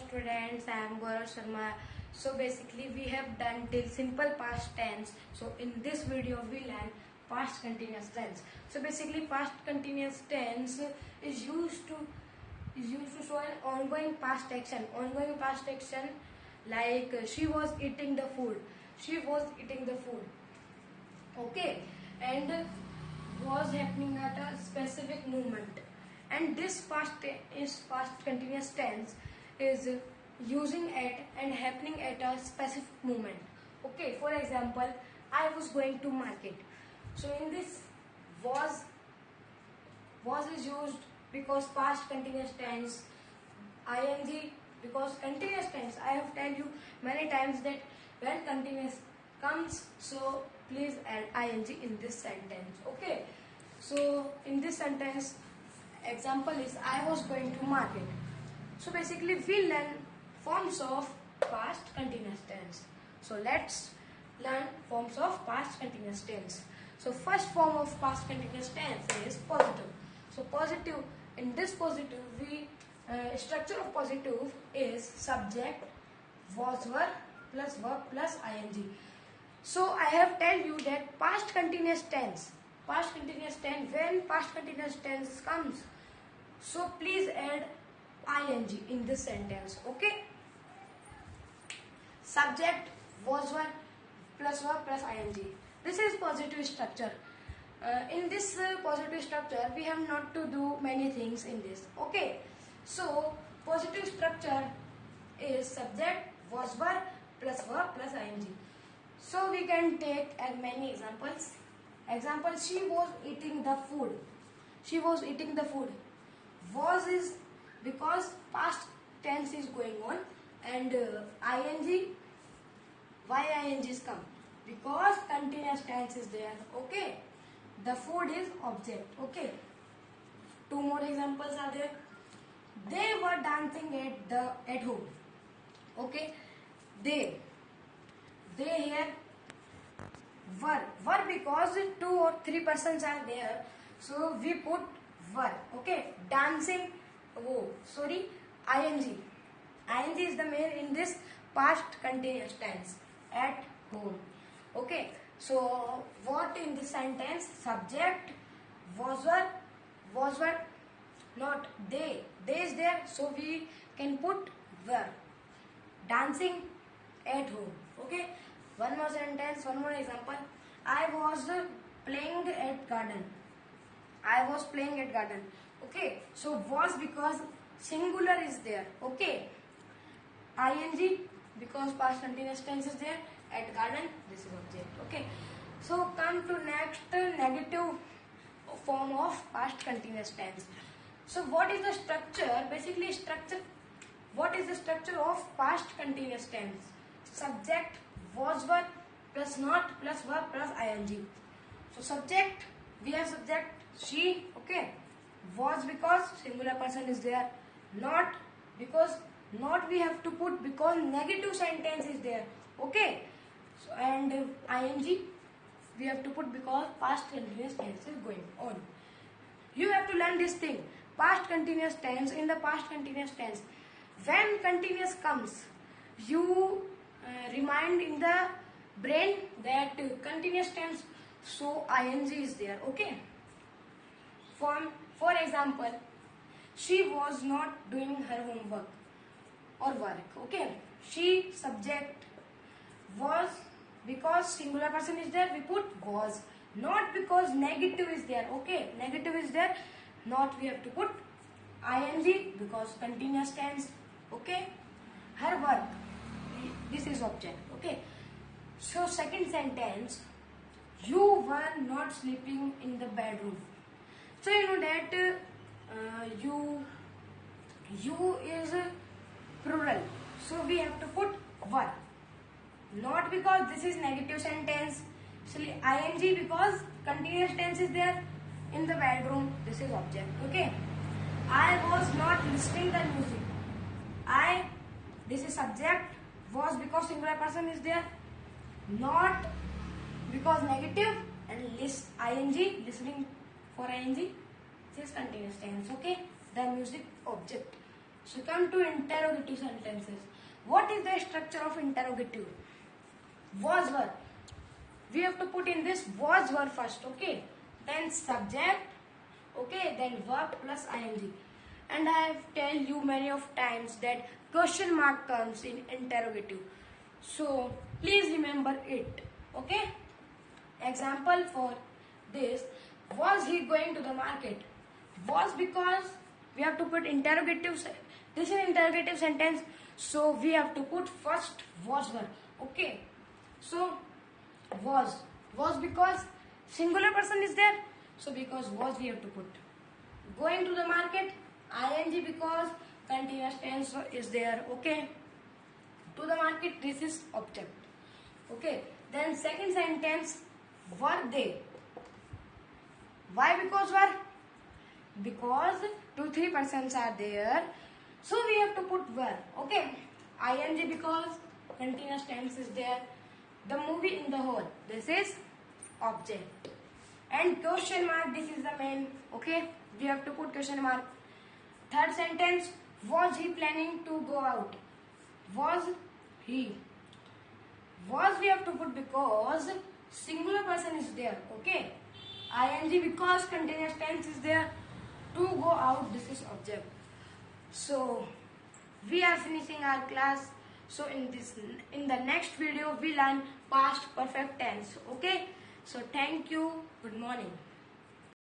students, I am Gaurav Sharma. So basically we have done till simple past tense. So in this video we learn past continuous tense. So basically past continuous tense is used to show an ongoing past action. Ongoing past action like she was eating the food. She was eating the food. Okay, and was happening at a specific moment. And this past continuous tense is using at and happening at a specific moment. Okay, for example, I was going to market. So in this was is used because past continuous tense, ing because continuous tense. I have told you many times that when continuous comes, so please add ing in this sentence. Okay, so in this sentence example is I was going to market. So basically we learn forms of past continuous tense. So let's learn forms of past continuous tense. So first form of past continuous tense is positive. So positive, in this positive we structure of positive is subject, was, were plus verb plus ing. So I have tell you that past continuous tense, when past continuous tense comes, so please add ing in this sentence. Okay, subject, was, were plus verb plus ing. This is positive structure. In this positive structure we have not to do many things in this. Okay, so positive structure is subject, was, were plus verb plus ing. So we can take as many examples. Example, she was eating the food. She was eating the food. Was is because past tense is going on, and ing, why ing is come? Because continuous tense is there. Okay, the food is object. Okay, two more examples are there. They were dancing at home. Okay, they here were because 2 or 3 persons are there, so we put were. Okay, dancing, ing is the main in this past continuous tense, at home. Okay, so what in this sentence? Subject, was, were, not they is there, so we can put were. Dancing at home. Okay, one more sentence, one more example. I was playing at garden. I was playing at garden. Okay, so was because singular is there. Okay, ing because past continuous tense is there. At garden, this is object. Okay, so come to next negative form of past continuous tense. So what is the structure? Basically structure. What is the structure of past continuous tense? Subject, was, were plus not plus verb plus ing. So subject, we have subject she. Okay, was because singular person is there. Not because not we have to put because negative sentence is there. Okay, so and ing we have to put because past continuous tense is going on. You have to learn this thing. Past continuous tense. In the past continuous tense, when continuous comes, you remind in the brain that continuous tense, so ing is there. Okay, for example, she was not doing her homework or work. Okay, she subject, was because singular person is there, we put was. Not because negative is there. Okay, negative is there, not we have to put ing because continuous tense. Okay, her work, this is object. Okay, so second sentence, you were not sleeping in the bedroom. So you know that you is plural, so we have to put were. Not because this is negative sentence, so ing because continuous tense is there. In the bedroom, this is object. Okay, I was not listening the music. This is subject, was because singular person is there, not because negative, and ing listening for ing, this is continuous tense. Okay, the music object. So come to interrogative sentences. What is the structure of interrogative? Was were. We have to put in this was were first, okay? Then subject, okay? Then verb plus ing. And I have tell you many of times that question mark comes in interrogative. So please remember it, okay? Example for this, was he going to the market? Was, because we have to put interrogative. This is interrogative sentence, so we have to put first was were, okay? So was because singular person is there, so because was we have to put. Going to the market, ing, because continuous tense is there, okay? To the market, this is object, okay? Then second sentence, were they? Why because were? Because 2-3 persons are there, so we have to put were, okay? ing because continuous tense is there. The movie in the whole, this is object. And question mark, this is the main, okay? We have to put question mark. Third sentence, was he planning to go out? Was he? Was we have to put because singular person is there, okay? ing because continuous tense is there. To go out, this is object. So we are finishing our class. So in the next video we learn past perfect tense, okay? So thank you. Good morning.